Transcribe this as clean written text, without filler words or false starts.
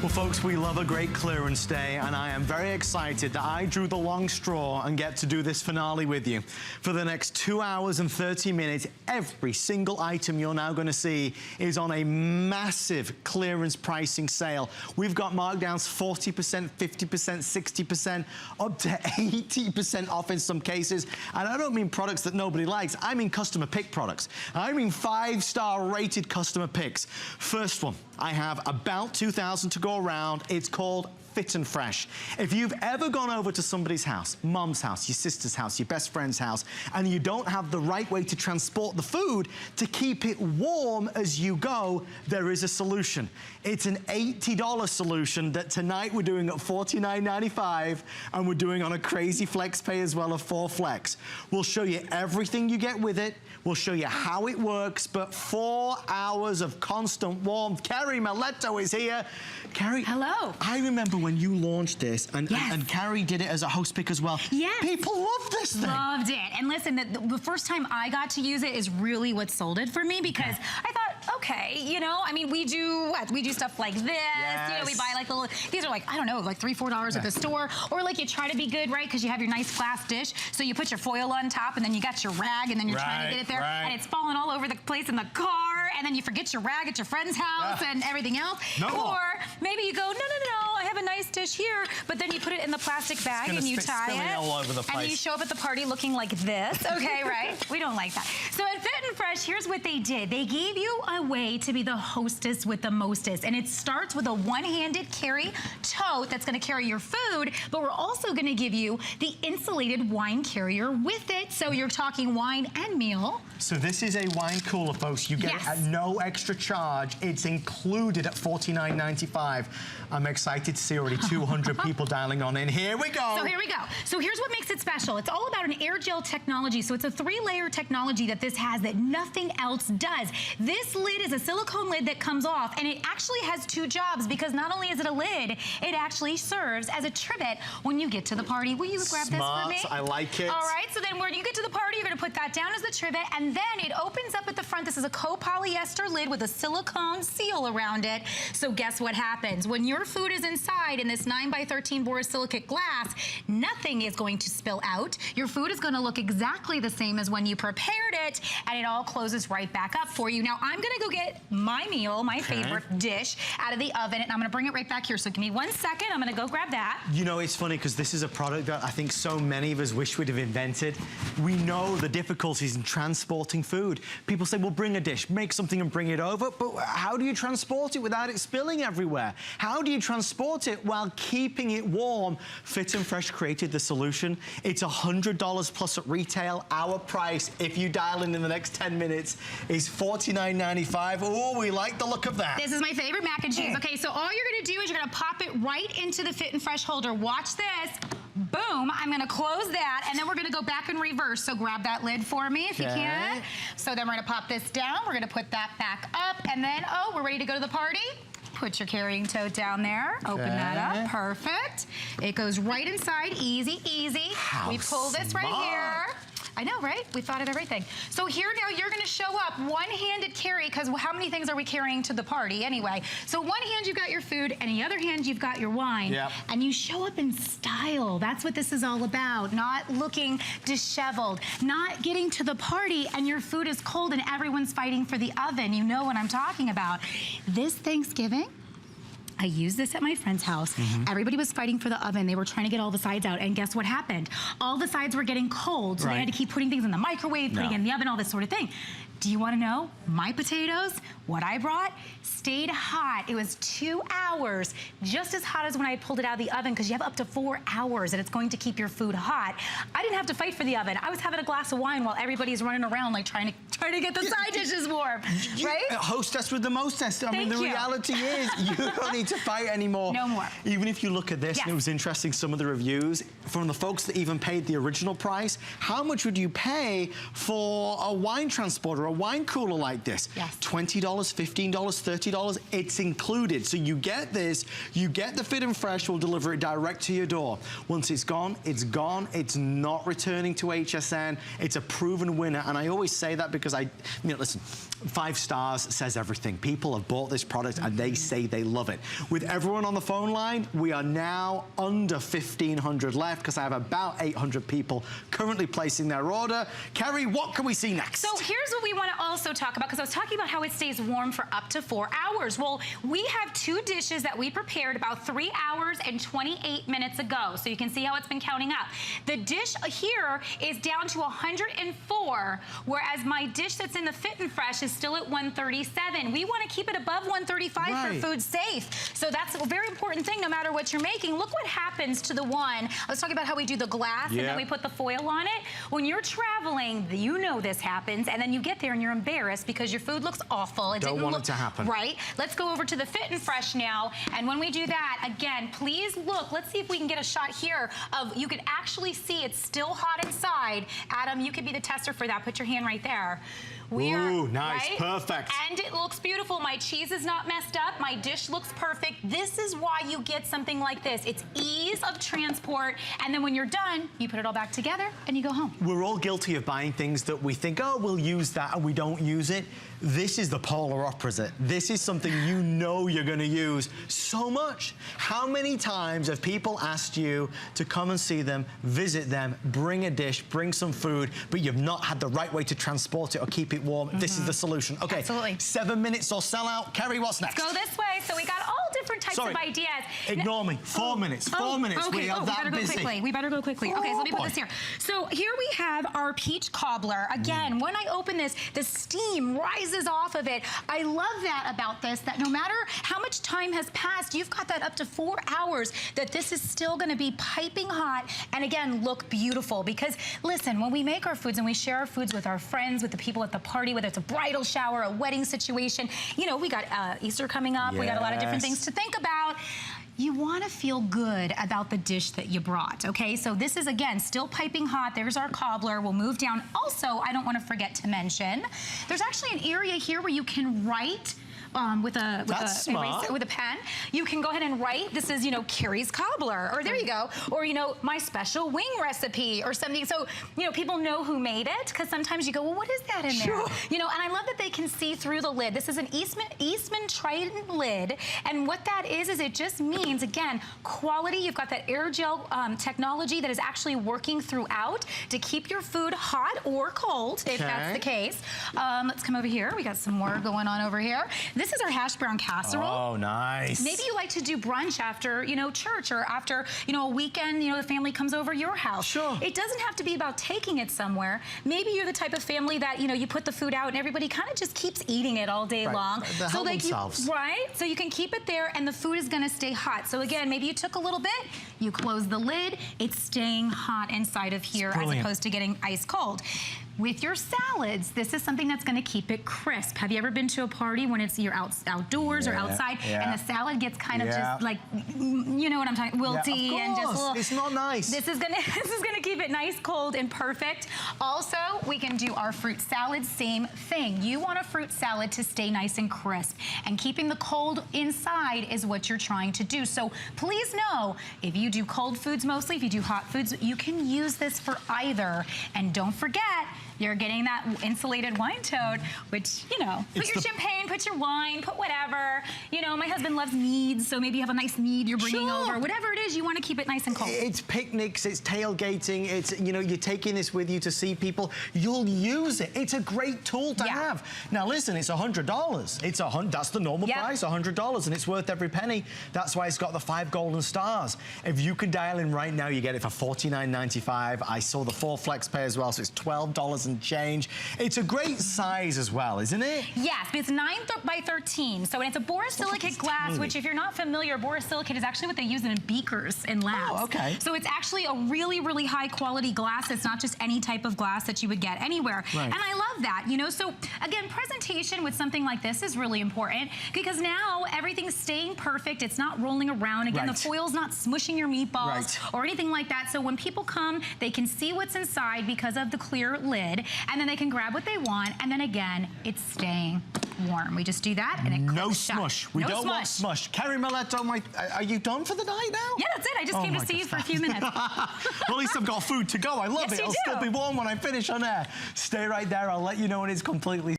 Well, folks, we love a great clearance day, and I am very excited that I drew the long straw and get to do this finale with you. For the next 2 hours and 30 minutes, every single item you're now going to see is on a massive clearance pricing sale. We've got markdowns 40%, 50%, 60%, up to 80% off in some cases. And I don't mean products that nobody likes. I mean customer pick products. I mean 5-star rated customer picks. First one, I have about 2,000 to go around. It's called Fit and Fresh. If you've ever gone over to somebody's house, mom's house, your sister's house, your best friend's house, and you don't have the right way to transport the food to keep it warm as you go, there is a solution. It's an $80 solution that tonight we're doing at $49.95, and we're doing on a crazy flex pay as well of 4 flex. We'll show you everything you get with it. We'll show you how it works, but 4 hours of constant warmth. Carrie Miletto is here. Carrie. Hello. I remember when you launched this, and, yes. and Carrie did it as a host pick as well. Yes. People love this thing. Loved it. And listen, the first time I got to use it is really what sold it for me, because I thought, okay, you know, I mean, we do stuff like this. Yes. You know, we buy like little, these are like, I don't know, like $3, $4 at the store. Or like you try to be good, right? Because you have your nice glass dish. So you put your foil on top, and then you got your rag, and then you're trying to get it there. And it's falling all over the place in the car, and then you forget your rag at your friend's house and everything else. Or maybe you go, no, I have a nice dish here, but then you put it in the plastic bag and you tie it, all over the place. and you show up at the party looking like this. Okay, right? We don't like that. So at Fit and Fresh, here's what they did. They gave you a way to be the hostess with the mostest, and it starts with a one-handed carry tote that's going to carry your food, but we're also going to give you the insulated wine carrier with it, so you're talking wine and meal. So this is a wine cooler, folks. You get it at no extra charge. It's included at $49.95. I'm excited to see already 200 people dialing on in. Here we go. So here we go. So here's what makes it special. It's all about an air gel technology. So it's a 3-layer technology that this has that nothing else does. This lid is a silicone lid that comes off, and it actually has 2 jobs, because not only is it a lid, it actually serves as a trivet when you get to the party. Will you grab this for me? I like it. All right, so then when you get to the party, you're gonna put that down as the trivet, and then it opens up at the front. This is a copolyester lid with a silicone seal around it. So guess what happens? When your food is inside in this 9x13 borosilicate glass, nothing is going to spill out. Your food is gonna look exactly the same as when you prepared it, and it all closes right back up for you. Now, I'm gonna go get my meal, my favorite dish, out of the oven, and I'm gonna bring it right back here. So give me 1 second, I'm gonna go grab that. You know, it's funny, because this is a product that I think so many of us wish we'd have invented. We know the difficulties in transporting food. People say, well, bring a dish, make something and bring it over, but how do you transport it without it spilling everywhere? How do you transport it while keeping it warm? Fit and Fresh created the solution. It's $100 plus at retail. Our price, if you dial in the next 10 minutes, is $49.95. Oh, we like the look of that. This is my favorite mac and cheese. Okay, so all you're gonna do is you're gonna pop it right into the Fit and Fresh holder. Watch this. Boom, I'm gonna close that, and then we're gonna go back in reverse. So grab that lid for me if you can. So then we're gonna pop this down. We're gonna put that back up, and then, oh, we're ready to go to the party. Put your carrying tote down there. Open that up. Perfect. It goes right inside. Easy, easy. We pull this right here. I know, right? We thought of everything. So here now you're gonna show up one-handed carry, because how many things are we carrying to the party anyway? So one hand you've got your food, and the other hand you've got your wine. And you show up in style. That's what this is all about. Not looking disheveled, not getting to the party and your food is cold and everyone's fighting for the oven. You know what I'm talking about. This Thanksgiving, I used this at my friend's house. Everybody was fighting for the oven. They were trying to get all the sides out, and guess what happened? All the sides were getting cold, so they had to keep putting things in the microwave, putting it in the oven, all this sort of thing. Do you want to know? My potatoes, what I brought, stayed hot. It was 2 hours, just as hot as when I pulled it out of the oven, because you have up to 4 hours, and it's going to keep your food hot. I didn't have to fight for the oven. I was having a glass of wine while everybody's running around like trying to get the side dishes warm, right? Hostess with the mostest. I mean, the reality is you don't need to fight anymore. No more. Even if you look at this, and it was interesting, some of the reviews from the folks that even paid the original price, how much would you pay for a wine transporter, a wine cooler like this? $20, $15, $30, it's included. So you get this, you get the Fit and Fresh, we'll deliver it direct to your door. Once it's gone, it's gone. It's not returning to HSN. It's a proven winner, and I always say that because listen, 5 stars says everything. People have bought this product and they say they love it. With everyone on the phone line, we are now under 1,500 left because I have about 800 people currently placing their order. Kerry, what can we see next? So here's what we want to also talk about, because I was talking about how it stays warm for up to 4 hours. Well, we have 2 dishes that we prepared about 3 hours and 28 minutes ago. So you can see how it's been counting up. The dish here is down to 104, whereas my dish that's in the Fit and Fresh is still at 137. We want to keep it above 135 for food safe. So that's a very important thing no matter what you're making. Look what happens to the one. I was talking about how we do the glass and then we put the foil on it. When you're traveling, you know this happens, and then you get there and you're embarrassed because your food looks awful. It Don't want it to happen. Right? Let's go over to the Fit and Fresh now. And when we do that, again, please look. Let's see if we can get a shot here of, you can actually see it's still hot inside. Adam, you could be the tester for that. Put your hand right there. Ooh, nice, perfect. And it looks beautiful. My cheese is not messed up. My dish looks perfect. This is why you get something like this. It's ease of transport, and then when you're done, you put it all back together and you go home. We're all guilty of buying things that we think, oh, we'll use that, and we don't use it. This is the polar opposite. This is something you know you're gonna use so much. How many times have people asked you to come and see them, visit them, bring a dish, bring some food, but you've not had the right way to transport it or keep it warm? This is the solution. Okay, absolutely. 7 minutes or sell out. Kerry, what's next? Let's go this way. So we got all different types of ideas. Ignore me. 4 minutes. 4 minutes. Okay. We are that busy. We better go quickly. Okay, so let me put this here. So here we have our peach cobbler. Again, when I open this, the steam rises off of it. I love that about this, that no matter how much time has passed, you've got that up to 4 hours, that this is still gonna be piping hot and again, look beautiful. Because listen, when we make our foods and we share our foods with our friends, with the people at the party, whether it's a bridal shower, a wedding situation, you know, we got Easter coming up, we got a lot of different things to think about. You want to feel good about the dish that you brought, okay? So this is, again, still piping hot. There's our cobbler. We'll move down. Also, I don't want to forget to mention, there's actually an area here where you can write with a pen. You can go ahead and write, this is, you know, Carrie's cobbler, or there you go, or, you know, my special wing recipe or something. So, you know, people know who made it, because sometimes you go, well, what is that in there? You know, and I love that they can see through the lid. This is an Eastman Trident lid, and what that is it just means, again, quality. You've got that air gel technology that is actually working throughout to keep your food hot or cold, if that's the case. Let's come over here. We got some more going on over here. This is our hash brown casserole. Oh, nice. Maybe you like to do brunch after, you know, church, or after, you know, a weekend, you know, the family comes over your house. Sure. It doesn't have to be about taking it somewhere. Maybe you're the type of family that, you know, you put the food out and everybody kind of just keeps eating it all day long. So like so you can keep it there and the food is gonna stay hot. So again, maybe you took a little bit, you close the lid, it's staying hot inside of here as opposed to getting ice cold. With your salads, this is something that's gonna keep it crisp. Have you ever been to a party when it's you're outdoors or outside and the salad gets kind of just like, you know what I'm talking, wilty and just a little. It's not nice. This is gonna keep it nice, cold, and perfect. Also, we can do our fruit salad, same thing. You want a fruit salad to stay nice and crisp, and keeping the cold inside is what you're trying to do. So please know, if you do cold foods mostly, if you do hot foods, you can use this for either. And don't forget, you're getting that insulated wine tote, which, you know, put your champagne, put your wine, put whatever. You know, my husband loves meads, so maybe you have a nice mead you're bringing over. Whatever it is, you want to keep it nice and cold. It's picnics, it's tailgating, it's, you know, you're taking this with you to see people. You'll use it. It's a great tool to have. Now listen, it's $100. It's that's the normal price, $100, and it's worth every penny. That's why it's got the 5 golden stars. If you can dial in right now, you get it for $49.95. I saw the 4 flex pay as well, so it's $12 and change. It's a great size as well, isn't it? Yes, it's 9 by 13. So it's a borosilicate glass, which if you're not familiar, borosilicate is actually what they use in beakers in labs. Oh, okay. So it's actually a really, really high quality glass. It's not just any type of glass that you would get anywhere. Right. And I love that, you know. So again, presentation with something like this is really important, because now everything's staying perfect. It's not rolling around. Again, the foil's not smushing your meatballs or anything like that. So when people come, they can see what's inside because of the clear lid, and then they can grab what they want, and then again, it's staying warm. We just do that, and it no smush. We don't want smush. Kerry Miletto, are you done for the night now? Yeah, that's it. I just came to see you for a few minutes. Well, at least I've got food to go. I love it. It'll still be warm when I finish on air. Stay right there. I'll let you know when it's completely